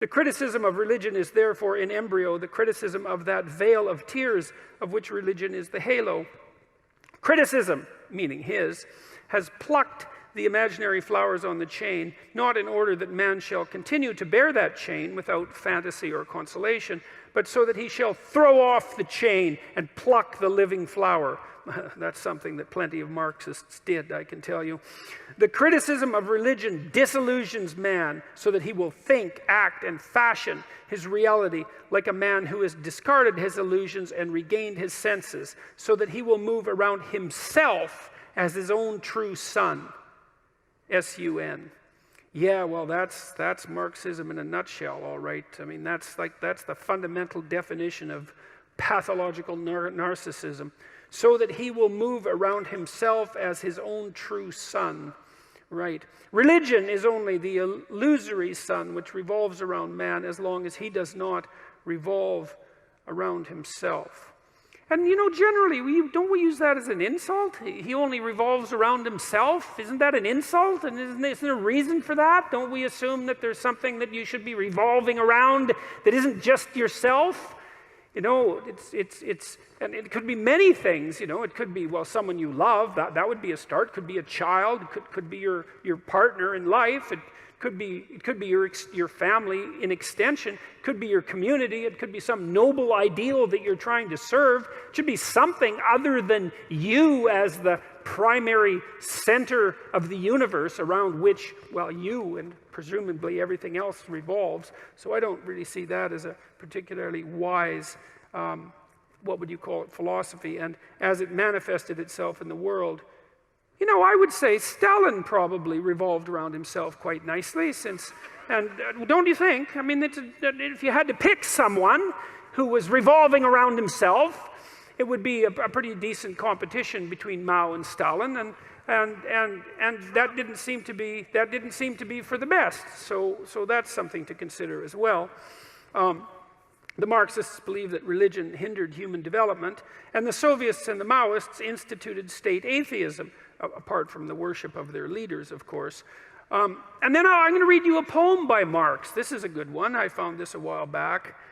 The criticism of religion is therefore in embryo the criticism of that veil of tears of which religion is the halo. Criticism, meaning his, has plucked the imaginary flowers on the chain, not in order that man shall continue to bear that chain without fantasy or consolation, but so that he shall throw off the chain and pluck the living flower. That's something that plenty of Marxists did, I can tell you. The criticism of religion disillusions man so that he will think, act, and fashion his reality like a man who has discarded his illusions and regained his senses, so that he will move around himself as his own true sun. S-U-N. Yeah, well, that's Marxism in a nutshell, all right. I mean, that's the fundamental definition of pathological narcissism. So that he will move around himself as his own true sun. Right. Religion is only the illusory sun which revolves around man as long as he does not revolve around himself. And, you know, generally, don't we use that as an insult? He only revolves around himself? Isn't that an insult? And isn't there a reason for that? Don't we assume that there's something that you should be revolving around that isn't just yourself? You know, and it could be many things, you know. It could be, well, someone you love, that would be a start. Could be a child, could be your partner in life. It could be your family in extension. It could be your community. It could be some noble ideal that you're trying to serve. It should be something other than you as the primary center of the universe around which, well, you and presumably everything else revolves. So I don't really see that as a particularly wise, what would you call it, philosophy. And as it manifested itself in the world, you know, I would say Stalin probably revolved around himself quite nicely, and don't you think? I mean, if you had to pick someone who was revolving around himself, it would be a pretty decent competition between Mao and Stalin, and that didn't seem to be for the best. So that's something to consider as well. The Marxists believe that religion hindered human development, and the Soviets and the Maoists instituted state atheism, apart from the worship of their leaders, of course. And then I'm going to read you a poem by Marx. This is a good one. I found this a while back.